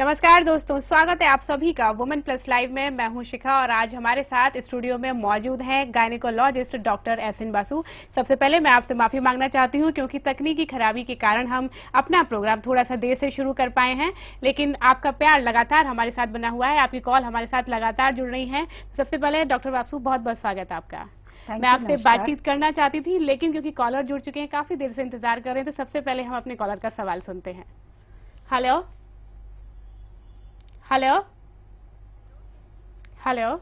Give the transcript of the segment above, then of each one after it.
नमस्कार दोस्तों, स्वागत है आप सभी का वुमेन प्लस लाइव में। मैं हूं शिखा और आज हमारे साथ स्टूडियो में मौजूद हैं गायनेकोलॉजिस्ट डॉक्टर एसएन बासु। सबसे पहले मैं आपसे माफी मांगना चाहती हूं क्योंकि तकनीकी खराबी के कारण हम अपना प्रोग्राम थोड़ा सा देर से शुरू कर पाए हैं, लेकिन आपका प्यार लगातार हमारे साथ बना हुआ है, आपकी कॉल हमारे साथ लगातार जुड़ रही है। सबसे पहले डॉक्टर बासु, बहुत बहुत स्वागत है आपका। मैं आपसे बातचीत करना चाहती थी, लेकिन क्योंकि कॉलर जुड़ चुके हैं, काफी देर से इंतजार कर रहे हैं, तो सबसे पहले हम अपने कॉलर का सवाल सुनते हैं। हेलो हेलो हेलो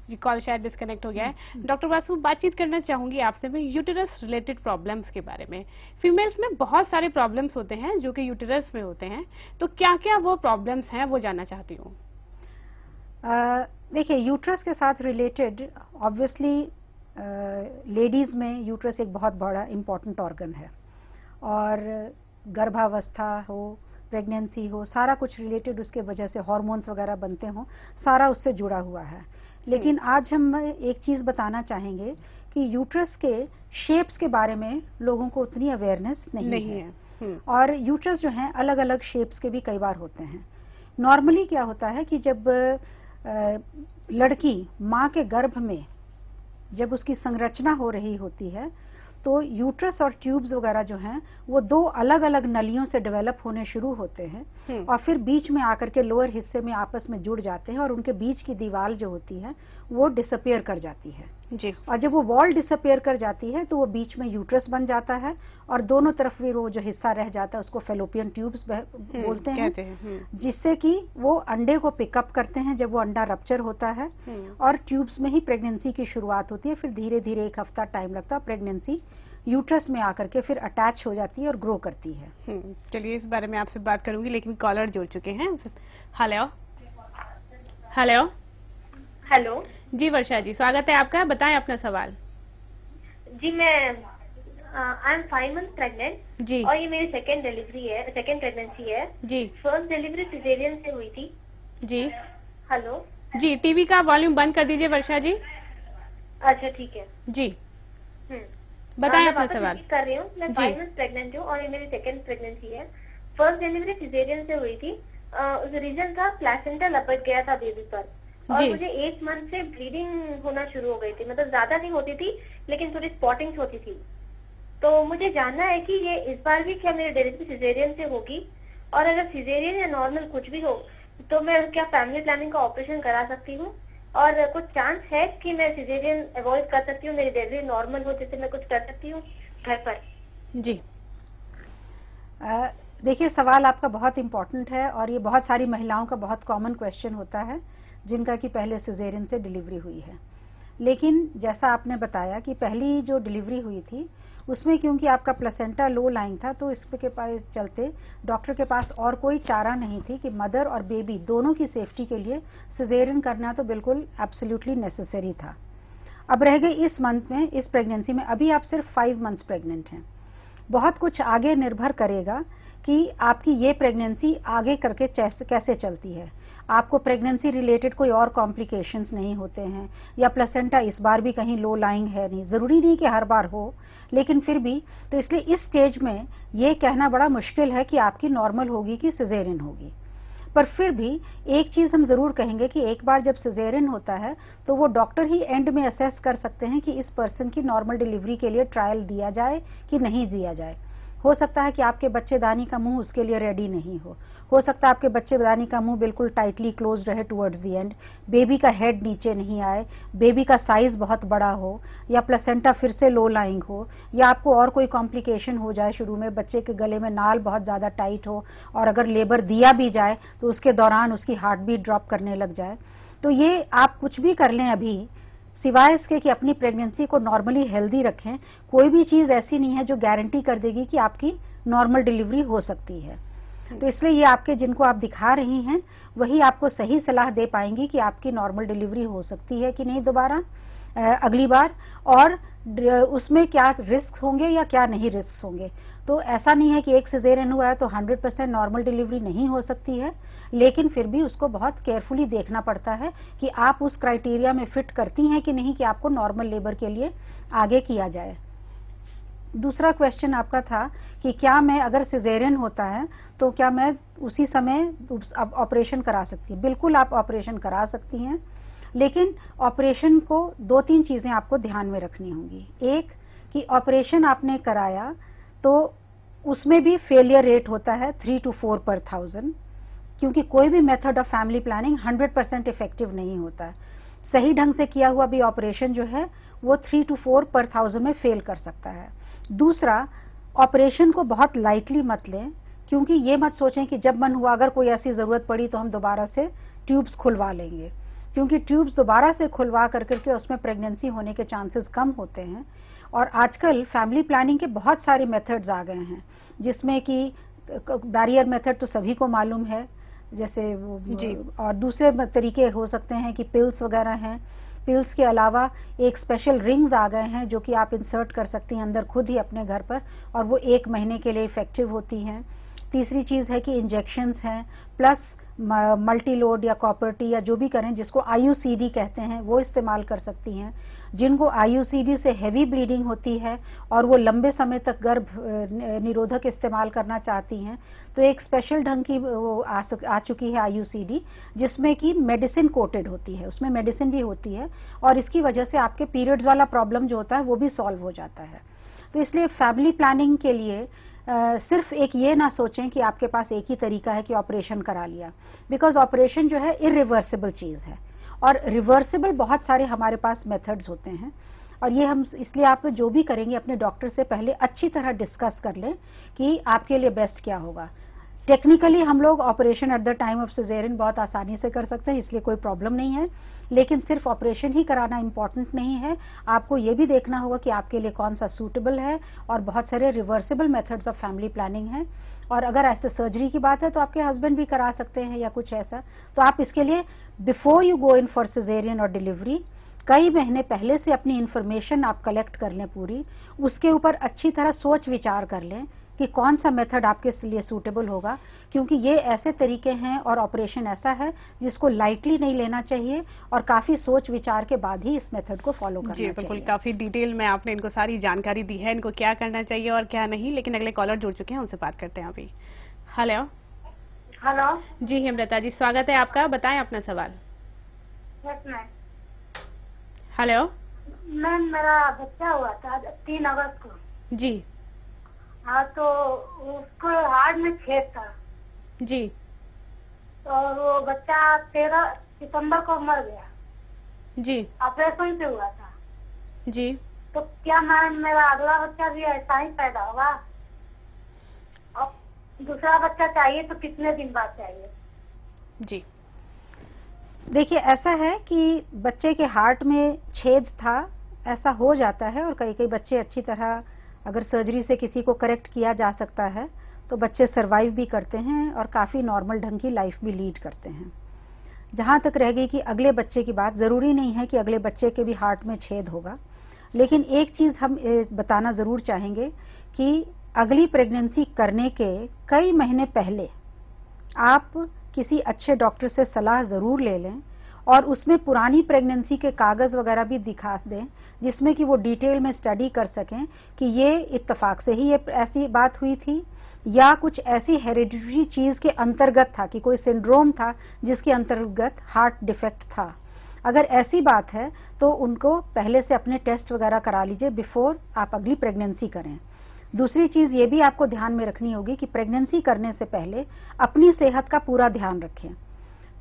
जी, कॉल शायद डिस्कनेक्ट हो गया है। डॉक्टर बासु, बातचीत करना चाहूंगी आपसे मैं यूटेरस रिलेटेड प्रॉब्लम्स के बारे में। फीमेल्स में बहुत सारे प्रॉब्लम्स होते हैं जो कि यूटेरस में होते हैं, तो क्या क्या वो प्रॉब्लम्स हैं वो जानना चाहती हूँ। देखिए, यूट्रस के साथ रिलेटेड ऑब्वियसली लेडीज में यूट्रस एक बहुत बड़ा इम्पॉर्टेंट ऑर्गन है और गर्भावस्था हो, प्रेगनेंसी हो, सारा कुछ रिलेटेड उसके वजह से हार्मोन्स वगैरह बनते हों, सारा उससे जुड़ा हुआ है। लेकिन आज हम एक चीज बताना चाहेंगे कि यूट्रस के शेप्स के बारे में लोगों को उतनी अवेयरनेस नहीं है। और यूट्रस जो है अलग अलग शेप्स के भी कई बार होते हैं। नॉर्मली क्या होता है कि जब लड़की माँ के गर्भ में जब उसकी संरचना हो रही होती है तो यूट्रस और ट्यूब्स वगैरह जो हैं वो दो अलग अलग नलियों से डेवलप होने शुरू होते हैं और फिर बीच में आकर के लोअर हिस्से में आपस में जुड़ जाते हैं और उनके बीच की दीवार जो होती है वो डिसअपियर कर जाती है जी। और जब वो वॉल डिसअपियर कर जाती है तो वो बीच में यूट्रस बन जाता है और दोनों तरफ फिर वो जो हिस्सा रह जाता है उसको फेलोपियन ट्यूब्स बोलते हैं, जिससे कि वो अंडे को पिकअप करते हैं जब वो अंडा रप्चर होता है और ट्यूब्स में ही प्रेगनेंसी की शुरुआत होती है। फिर धीरे धीरे एक हफ्ता टाइम लगता है, प्रेगनेंसी यूट्रस में आकर के फिर अटैच हो जाती है और ग्रो करती है। चलिए इस बारे में आपसे बात करूंगी, लेकिन कॉलर जुड़ चुके हैं। हेलो हेलो हेलो जी, वर्षा जी स्वागत है आपका, बताएं अपना सवाल। जी, मैं आई एम 5 मंथ प्रेग्नेंट जी, और ये मेरी सेकेंड प्रेगनेंसी है जी। फर्स्ट डिलीवरी सिजेरियन से हुई थी जी। हेलो जी, टीवी का वॉल्यूम बंद कर दीजिए वर्षा जी। अच्छा ठीक है जी। बताएं अपना सवाल। कर रही हूँ, मैं 5 मंथ प्रेग्नेंट हूँ और ये मेरी सेकेंड प्रेगनेंसी है। फर्स्ट डिलीवरी सिजेरियन से हुई थी। रीजन था प्लेसेंटा लपक गया था बेबी पर और मुझे 8 मंथ से ब्लीडिंग होना शुरू हो गई थी। मतलब ज्यादा नहीं होती थी लेकिन थोड़ी स्पॉटिंग्स होती थी। तो मुझे जानना है कि ये इस बार भी क्या मेरी डिलीवरी सिजेरियन से होगी, और अगर सिजेरियन या नॉर्मल कुछ भी हो तो मैं क्या फैमिली प्लानिंग का ऑपरेशन करा सकती हूँ, और कुछ चांस है कि मैं सिजेरियन अवॉइड कर सकती हूँ, मेरी डिलीवरी नॉर्मल हो, जिससे मैं कुछ कर सकती हूँ घर पर। जी देखिए, सवाल आपका बहुत इम्पोर्टेंट है और ये बहुत सारी महिलाओं का बहुत कॉमन क्वेश्चन होता है जिनका कि पहले सिजेरियन से डिलीवरी हुई है। लेकिन जैसा आपने बताया कि पहली जो डिलीवरी हुई थी उसमें क्योंकि आपका प्लेसेंटा लो लाइंग था तो इसके पास चलते डॉक्टर के पास और कोई चारा नहीं थी कि मदर और बेबी दोनों की सेफ्टी के लिए सिजेरियन करना तो बिल्कुल एब्सोल्युटली नेसेसरी था। अब रह गई इस मंथ में, इस प्रेगनेंसी में अभी आप सिर्फ 5 मंथ्स प्रेग्नेंट हैं। बहुत कुछ आगे निर्भर करेगा कि आपकी ये प्रेगनेंसी आगे करके कैसे चलती है। आपको प्रेगनेंसी रिलेटेड कोई और कॉम्प्लिकेशंस नहीं होते हैं या प्लेसेंटा इस बार भी कहीं लो लाइंग है नहीं, जरूरी नहीं कि हर बार हो, लेकिन फिर भी तो इसलिए इस स्टेज में ये कहना बड़ा मुश्किल है कि आपकी नॉर्मल होगी कि सिजेरियन होगी। पर फिर भी एक चीज हम जरूर कहेंगे कि एक बार जब सिजेरियन होता है तो वो डॉक्टर ही एंड में असेस कर सकते हैं कि इस पर्सन की नॉर्मल डिलीवरी के लिए ट्रायल दिया जाए कि नहीं दिया जाए। हो सकता है कि आपके बच्चेदानी का मुंह उसके लिए रेडी नहीं हो सकता है आपके बच्चेदानी का मुंह बिल्कुल टाइटली क्लोज रहे टुवर्ड्स द एंड, बेबी का हेड नीचे नहीं आए, बेबी का साइज बहुत बड़ा हो, या प्लेसेंटा फिर से लो लाइंग हो, या आपको और कोई कॉम्प्लिकेशन हो जाए शुरू में, बच्चे के गले में नाल बहुत ज्यादा टाइट हो और अगर लेबर दिया भी जाए तो उसके दौरान उसकी हार्ट बीट ड्रॉप करने लग जाए। तो ये आप कुछ भी कर लें अभी, सिवाय इसके कि अपनी प्रेगनेंसी को नॉर्मली हेल्दी रखें, कोई भी चीज ऐसी नहीं है जो गारंटी कर देगी कि आपकी नॉर्मल डिलीवरी हो सकती है। तो इसलिए ये आपके जिनको आप दिखा रही हैं वही आपको सही सलाह दे पाएंगी कि आपकी नॉर्मल डिलीवरी हो सकती है कि नहीं दोबारा अगली बार, और उसमें क्या रिस्क होंगे या क्या नहीं रिस्क होंगे। तो ऐसा नहीं है कि एक सिजेरियन हुआ है तो 100% नॉर्मल डिलीवरी नहीं हो सकती है, लेकिन फिर भी उसको बहुत केयरफुली देखना पड़ता है कि आप उस क्राइटेरिया में फिट करती हैं कि नहीं कि आपको नॉर्मल लेबर के लिए आगे किया जाए। दूसरा क्वेश्चन आपका था कि क्या मैं, अगर सिजेरियन होता है तो क्या मैं उसी समय ऑपरेशन करा सकती हूँ? बिल्कुल आप ऑपरेशन करा सकती हैं, लेकिन ऑपरेशन को 2-3 चीजें आपको ध्यान में रखनी होंगी। एक कि ऑपरेशन आपने कराया तो उसमें भी फेलियर रेट होता है 3 to 4 per 1000, क्योंकि कोई भी method of family planning 100% effective नहीं होता है। सही ढंग से किया हुआ भी ऑपरेशन जो है वो 3 to 4 per 1000 में फेल कर सकता है। दूसरा, ऑपरेशन को बहुत लाइटली मत लें, क्योंकि ये मत सोचें कि जब मन हुआ अगर कोई ऐसी जरूरत पड़ी तो हम दोबारा से ट्यूब्स खुलवा लेंगे, क्योंकि ट्यूब्स दोबारा से खुलवा करके उसमें प्रेगनेंसी होने के चांसेस कम होते हैं। और आजकल फैमिली प्लानिंग के बहुत सारे मेथड्स आ गए हैं, जिसमें कि बैरियर मेथड तो सभी को मालूम है, जैसे और दूसरे तरीके हो सकते हैं कि पिल्स वगैरह हैं। पिल्स के अलावा एक स्पेशल रिंग्स आ गए हैं जो कि आप इंसर्ट कर सकती हैं अंदर खुद ही अपने घर पर, और वो 1 महीने के लिए इफेक्टिव होती हैं। तीसरी चीज है कि इंजेक्शंस हैं, प्लस मल्टी लोड या कॉपर टी या जो भी करें, जिसको IUCD कहते हैं, वो इस्तेमाल कर सकती हैं। जिनको IUCD से हैवी ब्लीडिंग होती है और वो लंबे समय तक गर्भ निरोधक इस्तेमाल करना चाहती हैं, तो एक स्पेशल ढंग की वो आ चुकी है IUCD, जिसमें कि मेडिसिन कोटेड होती है, उसमें मेडिसिन भी होती है, और इसकी वजह से आपके पीरियड्स वाला प्रॉब्लम जो होता है वो भी सॉल्व हो जाता है। तो इसलिए फैमिली प्लानिंग के लिए सिर्फ एक ये ना सोचें कि आपके पास एक ही तरीका है कि ऑपरेशन करा लिया, बिकॉज ऑपरेशन जो है इरिवर्सिबल चीज है, और रिवर्सिबल बहुत सारे हमारे पास मेथड्स होते हैं। और ये हम इसलिए आप जो भी करेंगे अपने डॉक्टर से पहले अच्छी तरह डिस्कस कर लें कि आपके लिए बेस्ट क्या होगा। टेक्निकली हम लोग operation at the time of caesarean बहुत आसानी से कर सकते हैं, इसलिए कोई प्रॉब्लम नहीं है, लेकिन सिर्फ ऑपरेशन ही कराना इंपॉर्टेंट नहीं है, आपको ये भी देखना होगा कि आपके लिए कौन सा सूटेबल है, और बहुत सारे reversible methods of family planning हैं। और अगर ऐसे सर्जरी की बात है तो आपके हस्बैंड भी करा सकते हैं या कुछ ऐसा, तो आप इसके लिए before you go in for caesarean और डिलीवरी कई महीने पहले से अपनी इंफॉर्मेशन आप कलेक्ट कर लें पूरी, उसके ऊपर अच्छी तरह सोच विचार कर लें कि कौन सा मेथड आपके लिए सूटेबल होगा, क्योंकि ये ऐसे तरीके हैं और ऑपरेशन ऐसा है जिसको लाइटली नहीं लेना चाहिए, और काफी सोच विचार के बाद ही इस मेथड को फॉलो करना चाहिए। जी बिल्कुल, काफी डिटेल में आपने इनको सारी जानकारी दी है, इनको क्या करना चाहिए और क्या नहीं। लेकिन अगले कॉलर जुड़ चुके हैं, उनसे बात करते हैं अभी। हेलो। हेलो जी हेमलता जी, स्वागत है आपका, बताएं अपना सवाल। हेलो मैम, मेरा बच्चा हुआ था 3 अगस्त को। जी। हाँ, तो उसको हार्ट में छेद था जी। और वो बच्चा 13 सितंबर को मर गया। जी। ऑपरेशन से हुआ था। जी। तो क्या मैम मेरा अगला बच्चा भी ऐसा ही पैदा होगा? और दूसरा बच्चा चाहिए तो कितने दिन बाद चाहिए? जी देखिए, ऐसा है कि बच्चे के हार्ट में छेद था, ऐसा हो जाता है, और कई कई बच्चे अच्छी तरह अगर सर्जरी से किसी को करेक्ट किया जा सकता है तो बच्चे सरवाइव भी करते हैं और काफी नॉर्मल ढंग की लाइफ भी लीड करते हैं। जहां तक रह गई कि अगले बच्चे की बात, जरूरी नहीं है कि अगले बच्चे के भी हार्ट में छेद होगा, लेकिन एक चीज हम बताना जरूर चाहेंगे कि अगली प्रेगनेंसी करने के कई महीने पहले आप किसी अच्छे डॉक्टर से सलाह जरूर ले लें, और उसमें पुरानी प्रेगनेंसी के कागज वगैरह भी दिखा दें, जिसमें कि वो डिटेल में स्टडी कर सकें कि ये इत्तेफाक से ही ये ऐसी बात हुई थी या कुछ ऐसी हेरिडिटरी चीज के अंतर्गत था कि कोई सिंड्रोम था जिसके अंतर्गत हार्ट डिफेक्ट था। अगर ऐसी बात है तो उनको पहले से अपने टेस्ट वगैरह करा लीजिए बिफोर आप अगली प्रेगनेंसी करें। दूसरी चीज ये भी आपको ध्यान में रखनी होगी कि प्रेगनेंसी करने से पहले अपनी सेहत का पूरा ध्यान रखें।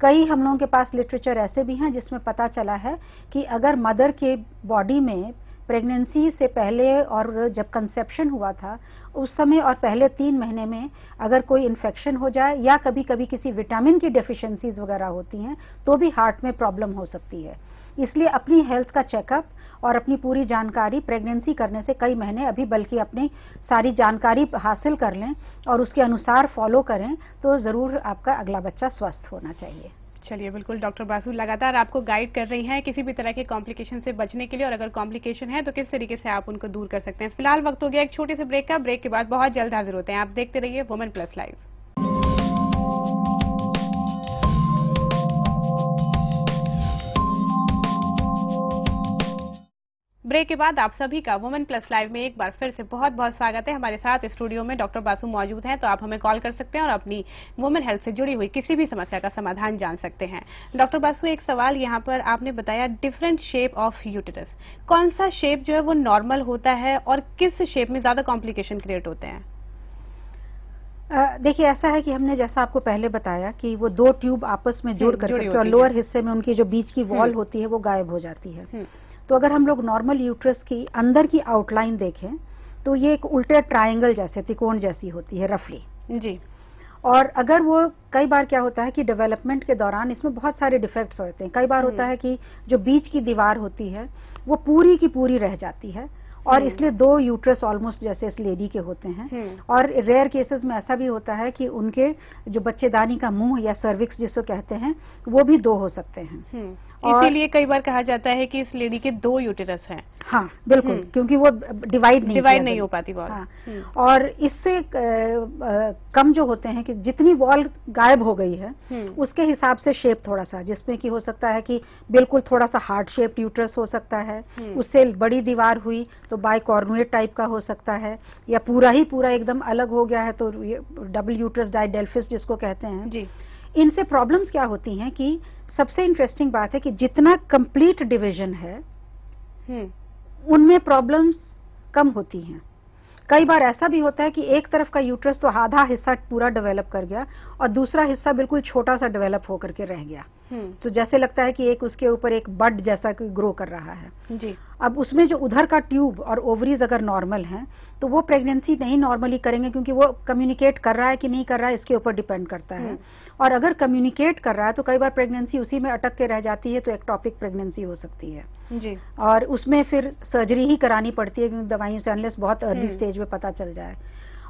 कई हम लोगों के पास लिटरेचर ऐसे भी हैं जिसमें पता चला है कि अगर मदर के बॉडी में प्रेगनेंसी से पहले और जब कंसेप्शन हुआ था उस समय और पहले 3 महीने में अगर कोई इन्फेक्शन हो जाए या कभी कभी किसी विटामिन की डेफिशिएंसीज वगैरह होती हैं तो भी हार्ट में प्रॉब्लम हो सकती है। इसलिए अपनी हेल्थ का चेकअप और अपनी पूरी जानकारी प्रेगनेंसी करने से कई महीने अभी बल्कि अपनी सारी जानकारी हासिल कर लें और उसके अनुसार फॉलो करें तो जरूर आपका अगला बच्चा स्वस्थ होना चाहिए। चलिए, बिल्कुल डॉक्टर बासु लगातार आपको गाइड कर रही हैं किसी भी तरह के कॉम्प्लिकेशन से बचने के लिए, और अगर कॉम्प्लिकेशन है तो किस तरीके से आप उनको दूर कर सकते हैं। फिलहाल वक्त हो गया एक छोटे से ब्रेक का, ब्रेक के बाद बहुत जल्द हाजिर होते हैं। आप देखते रहिए वुमेन प्लस लाइव। ब्रेक के बाद आप सभी का वुमेन प्लस लाइव में एक बार फिर से बहुत बहुत स्वागत है। हमारे साथ स्टूडियो में डॉक्टर बासु मौजूद हैं, तो आप हमें कॉल कर सकते हैं और अपनी वुमेन हेल्थ से जुड़ी हुई किसी भी समस्या का समाधान जान सकते हैं। डॉक्टर बासु, एक सवाल यहाँ पर आपने बताया डिफरेंट शेप ऑफ यूटेरस, कौन सा शेप जो है वो नॉर्मल होता है और किस शेप में ज्यादा कॉम्प्लिकेशन क्रिएट होते हैं? देखिए, ऐसा है कि हमने जैसा आपको पहले बताया कि वो दो ट्यूब आपस में जुड़ करके और लोअर हिस्से में उनकी जो बीच की वॉल होती है वो गायब हो जाती है। तो अगर हम लोग नॉर्मल यूट्रस की अंदर की आउटलाइन देखें तो ये एक उल्टे ट्रायंगल जैसे, त्रिकोण जैसी होती है रफली जी। और अगर वो कई बार क्या होता है कि डेवलपमेंट के दौरान इसमें बहुत सारे डिफेक्ट्स होते हैं। कई बार होता है कि जो बीच की दीवार होती है वो पूरी की पूरी रह जाती है और इसलिए दो यूट्रस ऑलमोस्ट जैसे इस लेडी के होते हैं। और रेयर केसेस में ऐसा भी होता है कि उनके जो बच्चेदानी का मुंह या सर्विक्स जिसको कहते हैं वो भी दो हो सकते हैं। इसीलिए कई बार कहा जाता है कि इस लेडी के दो यूटेरस हैं। हाँ बिल्कुल, क्योंकि वो डिवाइड नहीं हो पाती वॉल। हाँ। और इससे कम जो होते हैं कि जितनी वॉल गायब हो गई है उसके हिसाब से शेप थोड़ा सा, जिसमें कि हो सकता है कि बिल्कुल थोड़ा सा हार्ड शेप्ड यूट्रस हो सकता है, उससे बड़ी दीवार हुई तो बाइकॉर्नुएट टाइप का हो सकता है, या पूरा ही पूरा एकदम अलग हो गया है तो डबल यूट्रस डायडेल्फिस जिसको कहते हैं जी। इनसे प्रॉब्लम्स क्या होती हैं कि सबसे इंटरेस्टिंग बात है कि जितना कंप्लीट डिवीजन है उनमें प्रॉब्लम्स कम होती हैं। कई बार ऐसा भी होता है कि एक तरफ का यूट्रस तो आधा हिस्सा पूरा डेवलप कर गया और दूसरा हिस्सा बिल्कुल छोटा सा डेवलप होकर के रह गया। तो जैसे लगता है कि एक उसके ऊपर एक बड जैसा ग्रो कर रहा है जी। अब उसमें जो उधर का ट्यूब और ओवरीज अगर नॉर्मल हैं तो वो प्रेगनेंसी नहीं नॉर्मली करेंगे, क्योंकि वो कम्युनिकेट कर रहा है कि नहीं कर रहा है इसके ऊपर डिपेंड करता है। और अगर कम्युनिकेट कर रहा है तो कई बार प्रेगनेंसी उसी में अटक के रह जाती है, तो एक्टोपिक प्रेगनेंसी हो सकती है जी। और उसमें फिर सर्जरी ही करानी पड़ती है, क्योंकि दवाइयों से अनलेस बहुत अर्ली स्टेज में पता चल जाए।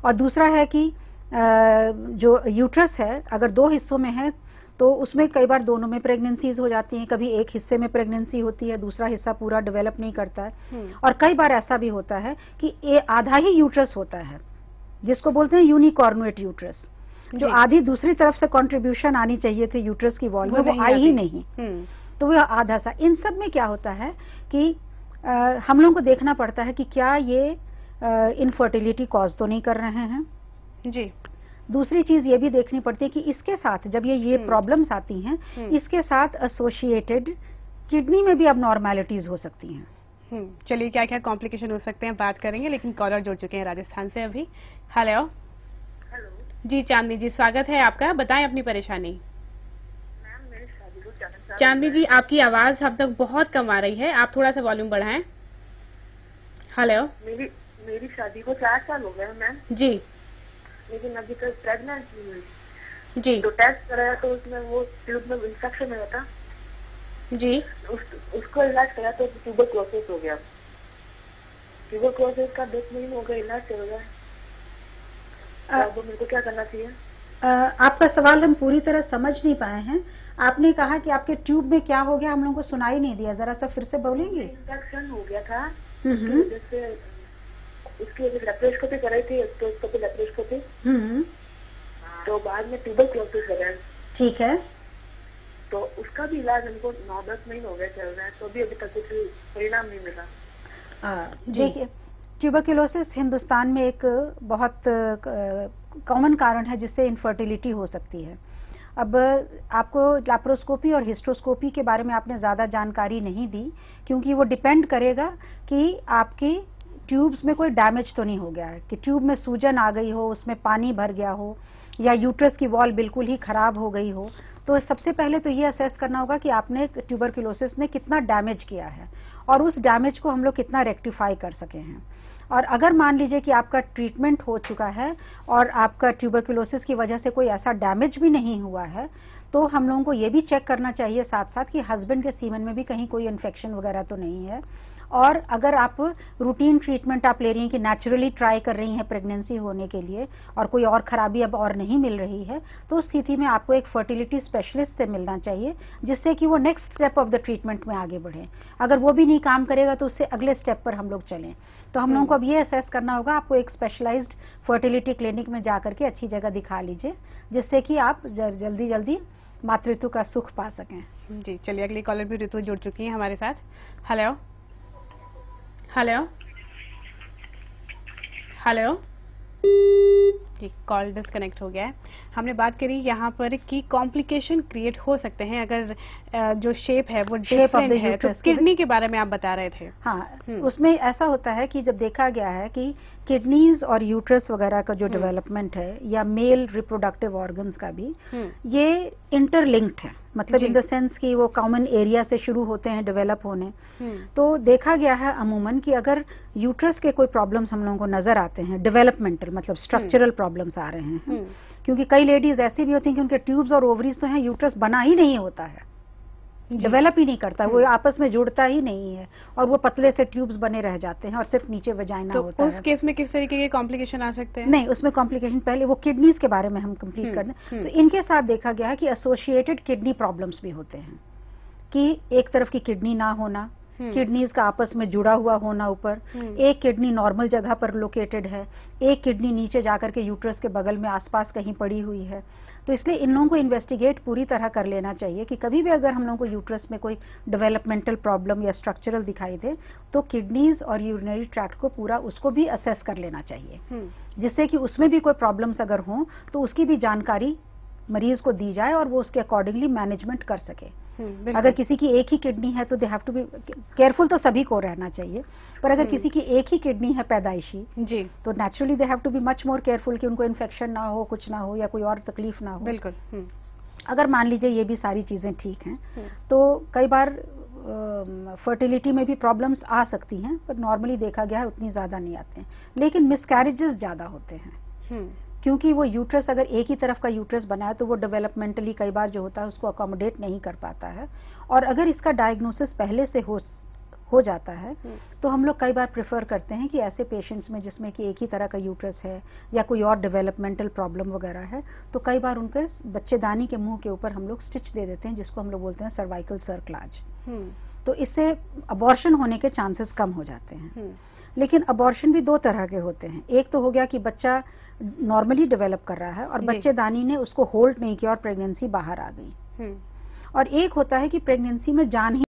और दूसरा है कि जो यूट्रस है अगर दो हिस्सों में है तो उसमें कई बार दोनों में प्रेगनेंसीज हो जाती हैं। कभी एक हिस्से में प्रेगनेंसी होती है, दूसरा हिस्सा पूरा डेवलप नहीं करता है। और कई बार ऐसा भी होता है कि आधा ही यूट्रस होता है जिसको बोलते हैं यूनिकॉर्नुएट यूट्रस, जो आधी दूसरी तरफ से कंट्रीब्यूशन आनी चाहिए थी यूट्रस की वॉल में, वो आई ही नहीं। तो वह आधा सा। इन सब में क्या होता है कि हम लोगों को देखना पड़ता है कि क्या ये इनफर्टिलिटी कॉज तो नहीं कर रहे हैं जी। दूसरी चीज ये भी देखनी पड़ती है कि इसके साथ जब ये प्रॉब्लम्स आती हैं इसके साथ एसोसिएटेड किडनी में भी अबनॉर्मैलिटीज हो सकती हैं। चलिए क्या क्या कॉम्प्लिकेशन हो सकते हैं बात करेंगे, लेकिन कॉलर जुड़ चुके हैं राजस्थान से अभी। हेलो जी, चांदनी जी स्वागत है आपका, बताएं अपनी परेशानी। मैम मेरी शादी को 4 साल। चांदनी जी आपकी आवाज अब तक बहुत कम आ रही है, आप थोड़ा सा वॉल्यूम बढ़ाएं। हेलो। मेरी शादी को 4 साल हो गए मैम जी, लेकिन अभी तक प्रेग्नेंट नहीं हुई जी। तो टेस्ट कराया तो उसमें वो ट्यूब में इंफेक्शन हुआ था जी। उसको इलाज कराया तो ट्यूबरक्लोसिस हो गया। ट्यूबरक्लोसिस का 10 महीने हो गए, इलाज चल रहा है। तो मेरे को क्या करना चाहिए? आपका सवाल हम पूरी तरह समझ नहीं पाए हैं। आपने कहा कि आपके ट्यूब में क्या हो गया, हम लोगों को सुनाई नहीं दिया, जरा सा फिर से बोलेंगे? इंफेक्शन हो गया था जिससे उसकी लेप्रोस्कोपी कराई थी, लेप्रोस्कोपी तो बाद में ट्यूबरक्लोसिस हो गया। ठीक है। तो उसका भी इलाज हमको 9-10 महीने हो गए चल रहा है, तो अभी तक कुछ परिणाम नहीं मिला। देखिए, ट्यूबरक्लोसिस हिंदुस्तान में एक बहुत कॉमन कारण है जिससे इनफर्टिलिटी हो सकती है। अब आपको लैप्रोस्कोपी और हिस्ट्रोस्कोपी के बारे में आपने ज्यादा जानकारी नहीं दी, क्योंकि वो डिपेंड करेगा कि आपकी ट्यूब्स में कोई डैमेज तो नहीं हो गया है, कि ट्यूब में सूजन आ गई हो, उसमें पानी भर गया हो, या यूट्रस की वॉल बिल्कुल ही खराब हो गई हो। तो सबसे पहले तो ये असेस करना होगा कि आपने ट्यूबरक्लोसिस ने कितना डैमेज किया है और उस डैमेज को हम लोग कितना रेक्टिफाई कर सके हैं। और अगर मान लीजिए कि आपका ट्रीटमेंट हो चुका है और आपका ट्यूबरक्लोसिस की वजह से कोई ऐसा डैमेज भी नहीं हुआ है, तो हम लोगों को ये भी चेक करना चाहिए साथ साथ कि हस्बैंड के सीमन में भी कहीं कोई इन्फेक्शन वगैरह तो नहीं है। और अगर आप रूटीन ट्रीटमेंट आप ले रही हैं कि नेचुरली ट्राई कर रही हैं प्रेगनेंसी होने के लिए और कोई और खराबी अब और नहीं मिल रही है, तो उस स्थिति में आपको एक फर्टिलिटी स्पेशलिस्ट से मिलना चाहिए, जिससे कि वो next step of the treatment में आगे बढ़े। अगर वो भी नहीं काम करेगा तो उससे अगले स्टेप पर हम लोग चलें। तो हम लोगों को अब ये असेस करना होगा, आपको एक स्पेशलाइज्ड फर्टिलिटी क्लिनिक में जाकर के अच्छी जगह दिखा लीजिए, जिससे कि आप जल्दी जल्दी मातृत्व का सुख पा सकें। जी, चलिए अगली कॉलर भी ऋतु जुड़ चुकी है हमारे साथ। हेलो हेलो हेलो जी, कॉल डिस्कनेक्ट हो गया है। हमने बात करी यहाँ पर कि कॉम्प्लिकेशन क्रिएट हो सकते हैं अगर जो शेप है वो डिफरेंट है, तो किडनी के बारे में आप बता रहे थे। हाँ, उसमें ऐसा होता है कि जब देखा गया है कि किडनीज और यूट्रस वगैरह का जो डेवलपमेंट है या मेल रिप्रोडक्टिव ऑर्गन्स का भी ये इंटरलिंक्ड है, मतलब इन द सेंस कि वो कॉमन एरिया से शुरू होते हैं डेवलप होने। तो देखा गया है अमूमन कि अगर यूट्रस के कोई प्रॉब्लम्स हम लोगों को नजर आते हैं, डेवलपमेंटल मतलब स्ट्रक्चरल प्रॉब्लम्स आ रहे हैं, क्योंकि कई लेडीज ऐसी भी होती हैं कि उनके ट्यूब्स और ओवरीज तो हैं, यूट्रस बना ही नहीं होता है, डेवलप ही नहीं करता, वो आपस में जुड़ता ही नहीं है और वो पतले से ट्यूब्स बने रह जाते हैं और सिर्फ नीचे वजाइना तो होता है। उस केस में किस तरीके के कॉम्प्लिकेशन आ सकते हैं? नहीं, उसमें कॉम्प्लिकेशन पहले वो किडनीज के बारे में हम कंप्लीट कर दें। तो इनके साथ देखा गया है कि एसोसिएटेड किडनी प्रॉब्लम्स भी होते हैं, कि एक तरफ की किडनी ना होना, किडनीज का आपस में जुड़ा हुआ होना ऊपर, एक किडनी नॉर्मल जगह पर लोकेटेड है, एक किडनी नीचे जाकर के यूट्रस के बगल में आसपास कहीं पड़ी हुई है। तो इसलिए इन लोगों को इन्वेस्टिगेट पूरी तरह कर लेना चाहिए कि कभी भी अगर हम लोगों को यूट्रस में कोई डेवलपमेंटल प्रॉब्लम या स्ट्रक्चरल दिखाई दे तो किडनीज और यूरिनरी ट्रैक्ट को पूरा उसको भी असेस कर लेना चाहिए, जिससे कि उसमें भी कोई प्रॉब्लम्स अगर हों तो उसकी भी जानकारी मरीज को दी जाए और वो उसके अकॉर्डिंगली मैनेजमेंट कर सके। अगर किसी की एक ही किडनी है तो they have to be careful, तो सभी को रहना चाहिए, पर अगर किसी की एक ही किडनी है पैदाइशी जी, तो naturally they have to be much more careful कि उनको इन्फेक्शन ना हो, कुछ ना हो या कोई और तकलीफ ना हो। बिल्कुल। अगर मान लीजिए ये भी सारी चीजें ठीक हैं तो कई बार फर्टिलिटी में भी प्रॉब्लम्स आ सकती हैं, पर नॉर्मली देखा गया है उतनी ज्यादा नहीं आते हैं, लेकिन मिसकैरेजेस ज्यादा होते हैं क्योंकि वो यूट्रस अगर एक ही तरफ का यूट्रस बना है तो वो डेवलपमेंटली कई बार जो होता है उसको अकोमोडेट नहीं कर पाता है, और अगर इसका डायग्नोसिस पहले से हो जाता है तो हम लोग कई बार प्रेफर करते हैं कि ऐसे पेशेंट्स में जिसमें कि एक ही तरह का यूट्रस है या कोई और डेवलपमेंटल प्रॉब्लम वगैरह है, तो कई बार उनके बच्चेदानी के मुंह के ऊपर हम लोग स्टिच दे देते हैं, जिसको हम लोग बोलते हैं सर्वाइकल सर्कलाज। तो इससे अबॉर्शन होने के चांसेस कम हो जाते हैं। लेकिन अबॉर्शन भी दो तरह के होते हैं, एक तो हो गया कि बच्चा नॉर्मली डेवलप कर रहा है और बच्चेदानी ने उसको होल्ड नहीं किया और प्रेगनेंसी बाहर आ गई, और एक होता है कि प्रेगनेंसी में जान ही